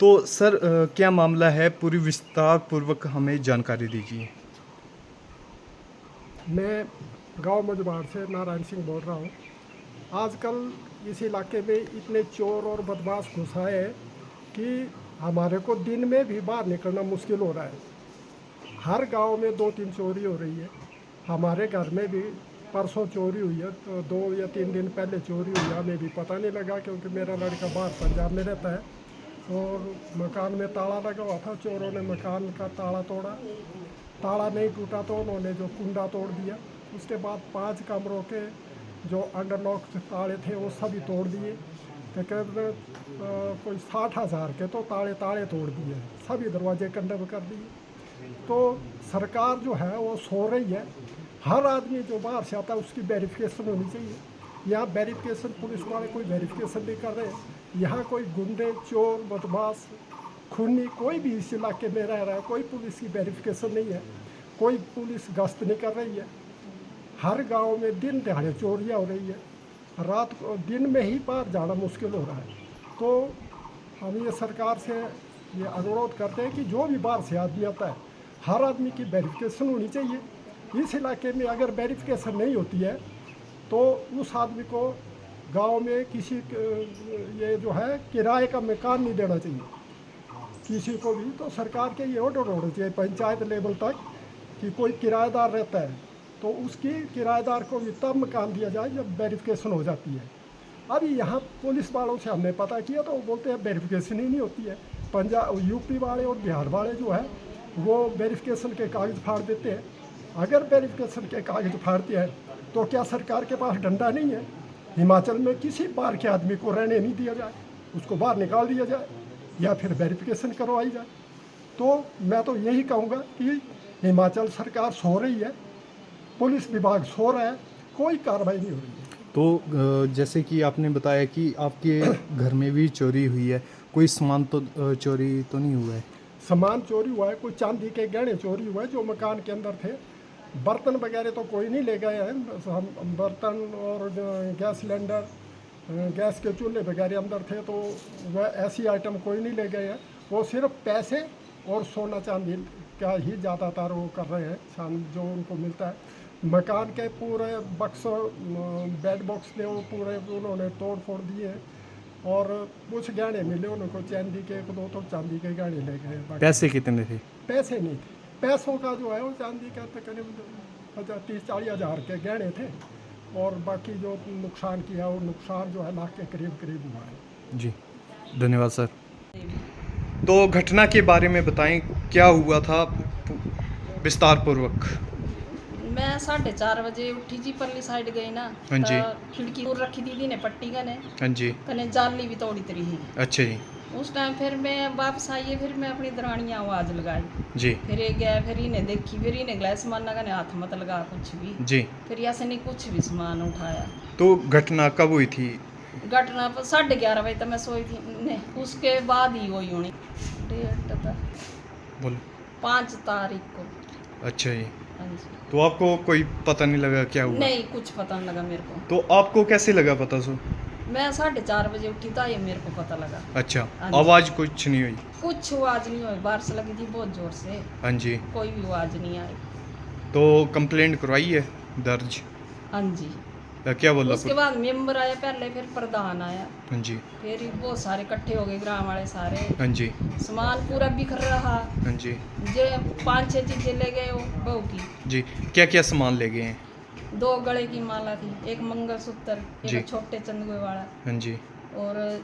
तो सर क्या मामला है, पूरी विस्तार पूर्वक हमें जानकारी दीजिए। मैं गांव मझबाड़ से नारायण सिंह बोल रहा हूँ। आजकल इस इलाके में इतने चोर और बदमाश घुस आए हैं कि हमारे को दिन में भी बाहर निकलना मुश्किल हो रहा है। हर गांव में 2-3 चोरी हो रही है। हमारे घर में भी परसों चोरी हुई है, तो 2 या 3 दिन पहले चोरी हुई है, हमें भी पता नहीं लगा क्योंकि मेरा लड़का बाहर पंजाब में रहता है। और मकान में ताला लगा हुआ था, चोरों ने मकान का ताला तोड़ा। ताला नहीं टूटा तो उन्होंने जो कुंडा तोड़ दिया। उसके बाद 5 कमरों के जो अंडरलॉक ताले थे वो सभी तोड़ दिए। तकरीबन कोई 60,000 के तो ताले तोड़ दिए, सभी दरवाजे कंडम कर दिए। तो सरकार जो है वो सो रही है। हर आदमी जो बाहर से आता है उसकी वेरिफिकेशन होनी चाहिए। यहाँ वेरिफिकेशन पुलिस वाले कोई वेरिफिकेशन नहीं कर रहे हैं। यहाँ कोई गुंडे, चोर, बदमाश, खूनी कोई भी इस इलाके में रह रहा है, कोई पुलिस की वेरिफिकेशन नहीं है, कोई पुलिस गश्त नहीं कर रही है। हर गांव में दिन दिहाड़े चोरियाँ हो रही है। रात को दिन में ही बाहर जाना मुश्किल हो रहा है। तो हम ये सरकार से ये अनुरोध करते हैं कि जो भी बाहर से आदमी आता है, हर आदमी की वेरिफिकेशन होनी चाहिए। इस इलाके में अगर वेरिफिकेशन नहीं होती है तो उस आदमी को गांव में किसी ये जो है किराए का मकान नहीं देना चाहिए किसी को भी। तो सरकार के ये ऑर्डर होना चाहिए पंचायत लेवल तक कि कोई किराएदार रहता है तो उसकी किराएदार को भी तब मकान दिया जाए जब वेरिफिकेशन हो जाती है। अभी यहाँ पुलिस वालों से हमने पता किया तो वो बोलते हैं वेरिफिकेशन ही नहीं होती है। पंजाब, यूपी वाले और बिहार वाले जो है वो वेरिफिकेशन के कागज़ फाड़ देते हैं। अगर वेरिफिकेशन के कागज़ फाड़ते हैं तो क्या सरकार के पास डंडा नहीं है? हिमाचल में किसी बाहर के आदमी को रहने नहीं दिया जाए, उसको बाहर निकाल दिया जाए या फिर वेरिफिकेशन करवाई जाए। तो मैं तो यही कहूँगा कि हिमाचल सरकार सो रही है, पुलिस विभाग सो रहा है, कोई कार्रवाई नहीं हो रही है। तो जैसे कि आपने बताया कि आपके घर में भी चोरी हुई है, कोई सामान तो चोरी तो नहीं हुआ है? सामान चोरी हुआ है, कोई चांदी के गहने चोरी हुए हैं जो मकान के अंदर थे। बर्तन वगैरह तो कोई नहीं ले गए हैं। हम बर्तन और गैस सिलेंडर, गैस के चूल्हे वगैरह अंदर थे, तो वह ऐसी आइटम कोई नहीं ले गए हैं। वो सिर्फ पैसे और सोना चांदी का ही ज़्यादातर वो कर रहे हैं जो उनको मिलता है। मकान के पूरे बक्स, बेड बॉक्स थे वो पूरे उन्होंने तोड़ फोड़ दिए। और कुछ गहने मिले उनको, चांदी के 1-2 तो चांदी के गहने ले गए। पैसे कितने थे? पैसे नहीं थे। पैसों का जो है वो चांदी का तकरीबन 30-40 हज़ार के गहने थे। और बाकी जो नुकसान किया वो नुकसान जो है लाख के करीब करीब हुआ है। जी, धन्यवाद सर। तो घटना के बारे में बताएं, क्या हुआ था विस्तार पूर्वक। मैं 4:30 बजे उठी जी, परली साइड गई ना। हाँ जी। खिड़की दूर रखी दीदी ने पट्टी कने हाँ जी। कने जाली भी तोड़ी तरी ही। अच्छा जी। उस टाइम फिर मैं वापस आई है, फिर मैं अपनी दरानियाँ आवाज़ लगाई। जी। फिर ये गया, फिर इन्हें देखी, फिर इन्हें गला सामान कने हाथ मत लगा कुछ भी। जी। फिर यहाँ से नहीं कुछ भी सामान उठाया। तो घटना कब हुई थी? घटना पर 11:30 बजे तक मैं सोई थी ने, उसके बाद ही हुई होनी। डेट था बोलो। 5 तारीख को। अच्छा जी। हाँ जी। तो आपको कोई पता नहीं लगा क्या हुआ? नहीं, कुछ पता नहीं लगा मेरे को। तो आपको कैसे लगा पता सो? मैं 4:30 बजे उठी था, ये मेरे को पता लगा। अच्छा, हाँ जी। आवाज़ कुछ नहीं हुई? कुछ आवाज़ नहीं हुई, बारिश लगी थी बहुत ज़ोर से, हाँ जी। कोई भी आवाज़ नहीं आई। तो कंप्लेंट करवाई है दर्ज? हाँ जी। क्या बोला? उसके बाद मेंबर आया पहले, फिर प्रधान आया, हाँ जी। फिर बहुत सारे इकट्ठे हो गए ग्राम वाले सारे। हाँ जी। सामान पूरा बिखर रहा। हाँ जी। जो 5-6 चीज़ें ले गए वो बहू की। जी, क्या क्या सामान ले गए हैं? 2 गले की माला थी, एक मंगलसूत्र, जी। एक छोटे चंदुए वाला, हाँ जी। और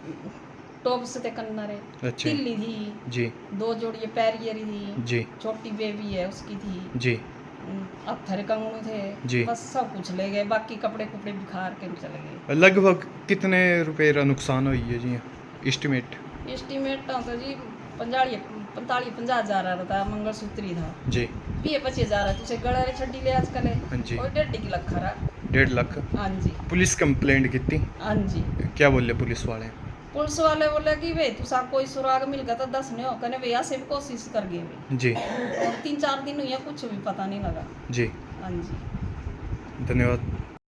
टॉप्स थे कन्नरे, अच्छा। तिल्ली थी, जी। 2 जोड़ी पैरियरी थी, जी। छोटी बेबी है उसकी थी, जी। पत्थर कंगनू थे। जी। बस सब कुछ ले गए, बाकी कपड़े कुपड़े बिखार के चले गए। लगभग कितने रुपए का नुकसान हुई है जी, एस्टिमेट? एस्टिमेट तो जी 45-50 हज़ार आ रहा था। मंगलसूत्र ही था जी। 20-25 हज़ार है। तुझे गला रे छड्डी ले आजकल है। हाँ जी। और 1.5 लाख खरा। 1.5 लाख। हाँ जी। पुलिस कंप्लेंट की थी? हाँ जी। क्या बोले पुलिस वाले? पुलिस वाले बोले कि भाई तुसा कोई सुराग मिल गया तो दस नहीं हो, कहने भैया से भी कोशिश कर गए भाई। जी। और 3-4 दिन हुई है, कुछ भी पता नहीं लगा। जी, हाँ जी। धन्यवाद।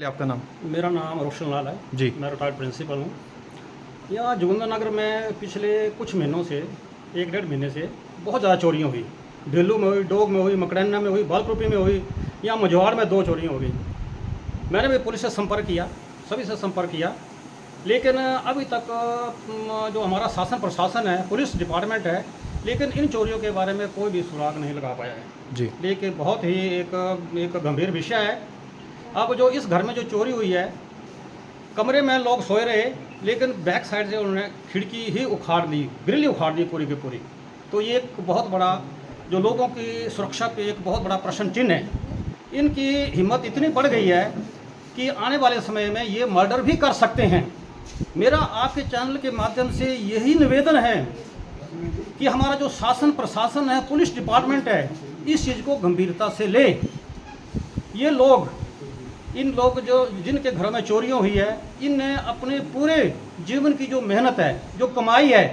आपका नाम? मेरा नाम रोशन लाल है जी। मैं रिटायर्ड प्रिंसिपल हूँ। यहाँ जोगिंद्र नगर में पिछले कुछ महीनों से 1-1.5 महीने से बहुत ज़्यादा चोरियाँ हुई। ढिल्लू में हुई, डोग में हुई, मकड़न्ना में हुई, बालकृपी में हुई, यहाँ मझवाड़ में 2 चोरियाँ हो गई। मैंने भी पुलिस से संपर्क किया, सभी से संपर्क किया, लेकिन अभी तक जो हमारा शासन प्रशासन है, पुलिस डिपार्टमेंट है, लेकिन इन चोरियों के बारे में कोई भी सुराग नहीं लगा पाया है जी। लेकिन बहुत ही एक गंभीर विषय है। अब जो इस घर में जो चोरी हुई है, कमरे में लोग सोए रहे, लेकिन बैक साइड से उन्होंने खिड़की ही उखाड़ दी, ग्रिल ही उखाड़ दी पूरी की पूरी। तो ये एक बहुत बड़ा, जो लोगों की सुरक्षा पे एक बहुत बड़ा प्रश्न चिन्ह है। इनकी हिम्मत इतनी बढ़ गई है कि आने वाले समय में ये मर्डर भी कर सकते हैं। मेरा आपके चैनल के माध्यम से यही निवेदन है कि हमारा जो शासन प्रशासन है, पुलिस डिपार्टमेंट है, इस चीज़ को गंभीरता से ले। ये लोग, इन लोग जो जिनके घरों में चोरियाँ हुई है, इनने अपने पूरे जीवन की जो मेहनत है, जो कमाई है,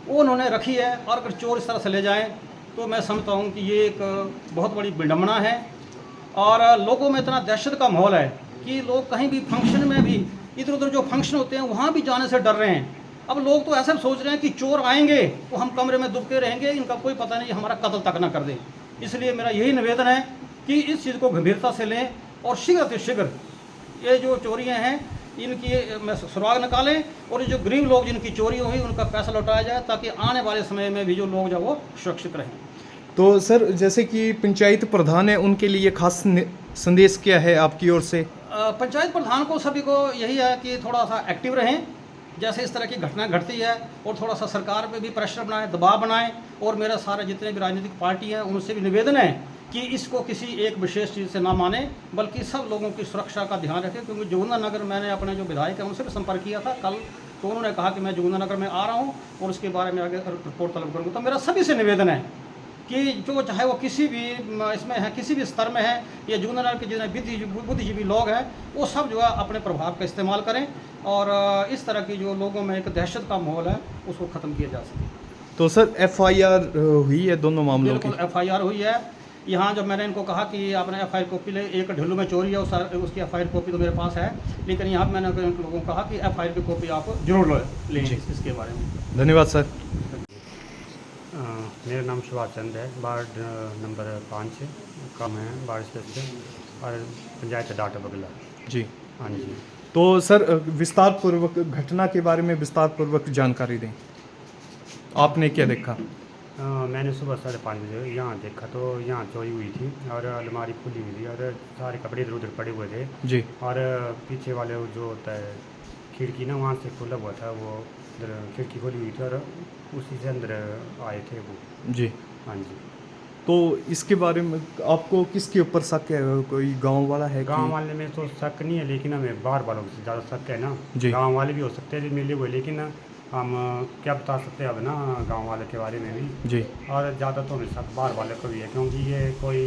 वो उन्होंने रखी है, और अगर चोर इस तरह से ले जाएं तो मैं समझता हूँ कि ये एक बहुत बड़ी विडंबना है। और लोगों में इतना दहशत का माहौल है कि लोग कहीं भी फंक्शन में भी, इधर उधर जो फंक्शन होते हैं वहाँ भी जाने से डर रहे हैं। अब लोग तो ऐसा सोच रहे हैं कि चोर आएंगे तो हम कमरे में दुबके रहेंगे, इनका कोई पता नहीं, हमारा कत्ल तक ना कर दें। इसलिए मेरा यही निवेदन है कि इस चीज़ को गंभीरता से लें और शीघ्र शीघ्र ये जो चोरियां हैं इनकी सुराग निकालें, और ये जो गरीब लोग जिनकी चोरी हुई उनका पैसा लौटाया जाए, ताकि आने वाले समय में भी जो लोग जो वो सुरक्षित रहें। तो सर, जैसे कि पंचायत प्रधान है, उनके लिए खास संदेश क्या है आपकी ओर से? पंचायत प्रधान को, सभी को यही है कि थोड़ा सा एक्टिव रहें, जैसे इस तरह की घटना घटती है, और थोड़ा सा सरकार पे भी प्रेशर बनाएं, दबाव बनाएं। और मेरा सारे जितने भी राजनीतिक पार्टी हैं उनसे भी निवेदन है कि इसको किसी एक विशेष चीज़ से ना माने, बल्कि सब लोगों की सुरक्षा का ध्यान रखें। क्योंकि जोगिंद्रनगर, मैंने अपने जो विधायक हैं उनसे भी संपर्क किया था कल, तो उन्होंने कहा कि मैं जोगिंद्रनगर में आ रहा हूँ और उसके बारे में आगे रिपोर्ट तलब करूँगा। तो मेरा सभी से निवेदन है कि जो चाहे वो किसी भी इसमें है, किसी भी स्तर में है, या जोगिंद्रनगर के जितने बुद्धिजीवी लोग हैं, वो सब जो है अपने प्रभाव का इस्तेमाल करें, और इस तरह की जो लोगों में एक दहशत का माहौल है उसको ख़त्म किया जा सके। तो सर, FIR हुई है दोनों मामलों की? बिल्कुल FIR हुई है। यहाँ जब मैंने इनको कहा कि आपने FIR कॉपी ले, एक ढिल्लू में चोरी है उसकी FIR कॉपी तो मेरे पास है, लेकिन यहाँ मैंने उन लोगों को कहा कि FIR की कॉपी आप जरूर लें इसके बारे में। धन्यवाद सर। मेरा नाम सुभाष चंद है, वार्ड नंबर 5 का मैं वार्ड सदस्य और पंचायत डाटा बगला जी। हाँ जी। तो सर, विस्तार पूर्वक घटना के बारे में विस्तार पूर्वक जानकारी दें। आपने क्या देखा? मैंने सुबह 5:30 बजे यहाँ देखा तो यहाँ चोरी हुई थी, और अलमारी खुली हुई थी, और सारे कपड़े इधर उधर पड़े हुए थे जी। और पीछे वाले जो होता है खिड़की ना, वहाँ से खुला हुआ था, वो इधर खिड़की खुली हुई थी और उसी से अंदर आए थे वो जी। हाँ जी। तो इसके बारे में आपको किसके ऊपर शक है? कोई गांव वाला है? गांव वाले में तो शक नहीं है, लेकिन हमें बाहर वालों से ज़्यादा शक है ना। गांव वाले भी हो सकते हैं मिले हुए, लेकिन हम क्या बता सकते हैं अब ना गांव वाले के बारे में भी जी। और ज़्यादा तो हमें शक बाहर वाले को भी है, क्योंकि ये कोई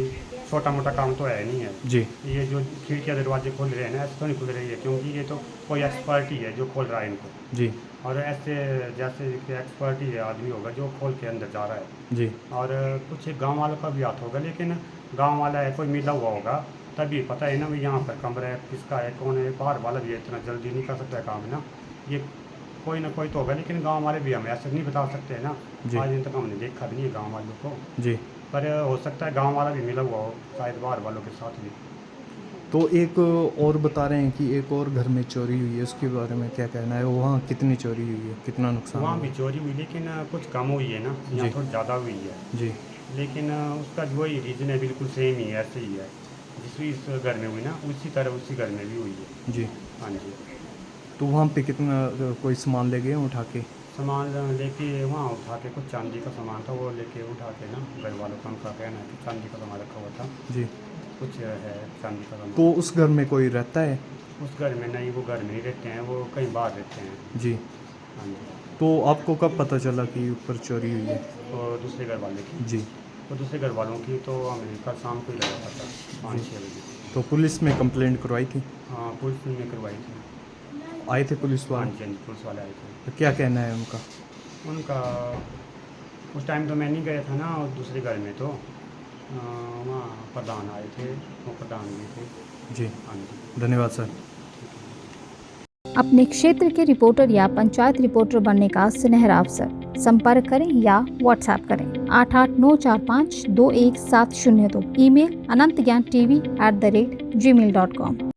छोटा मोटा काम तो है नहीं है जी। ये जो खिड़कियाँ दरवाजे खोल रहे हैं ना, ऐसे तो नहीं खुल रही है, क्योंकि ये तो कोई एक्सपर्ट ही है जो खोल रहा है इनको जी। और ऐसे जैसे कि एक्सपर्ट ही आदमी होगा जो खोल के अंदर जा रहा है जी। और कुछ गांव वालों का भी हाथ होगा, लेकिन गांव वाला है कोई मिला हुआ होगा तभी पता है ना भी यहाँ पर कमरा है, किसका है, कौन है। बाहर वाला भी इतना जल्दी नहीं कर सकता है काम ना, ये कोई ना कोई तो होगा, लेकिन गांव वाले भी हमें ऐसे नहीं बता सकते हैं ना। आज दिन तक हमने देखा भी नहीं है गाँव वालों को जी। पर हो सकता है गाँव वाला भी मिला हुआ हो शायद बाहर वालों के साथ भी। तो एक और बता रहे हैं कि एक और घर में चोरी हुई है, उसके बारे में क्या कहना है? वहाँ कितनी चोरी हुई है, कितना नुकसान? वहाँ भी चोरी हुई, लेकिन कुछ कम हुई है ना, यहाँ थोड़ी ज़्यादा हुई है जी। लेकिन उसका जो ही रीज़न है बिल्कुल सेम ही है, ऐसे ही है जिस इस घर में हुई ना उसी तरह उसी घर में भी हुई है जी। हाँ जी। तो वहाँ पे कितना कोई सामान ले गए उठा के? सामान लेके वहाँ उठा के कुछ चांदी का सामान था वो लेके उठा के ना, घर वालों का उनका कहना है कि चांदी का सामान रखा हुआ था जी। कुछ है चांदी का सामान। तो उस घर में कोई रहता है? उस घर में नहीं, वो घर में नहीं रहते हैं, वो कहीं बाहर रहते हैं जी। हाँ जी। तो आपको कब पता चला कि ऊपर चोरी हुई है? और दूसरे घर वाले की जी। तो दूसरे घर वालों की तो हमें कल शाम को ही लगा था 5-6 बजे। तो पुलिस में कंप्लेंट करवाई थी? हाँ पुलिस ने करवाई थी। आए थे पुलिस हाँ वाले? जी पुलिस वाले आए थे। तो क्या कहना है उनका? उनका उस टाइम तो मैं नहीं गया था ना, और दूसरे घर में तो वहाँ प्रधान आए थे, वो प्रधान भी थे जी। हाँ जी। धन्यवाद सर। अपने क्षेत्र के रिपोर्टर या पंचायत रिपोर्टर बनने का सुनहरा अवसर संपर्क करें या व्हाट्सएप करें 8894521702। Email anantgyan tv@gmail.com।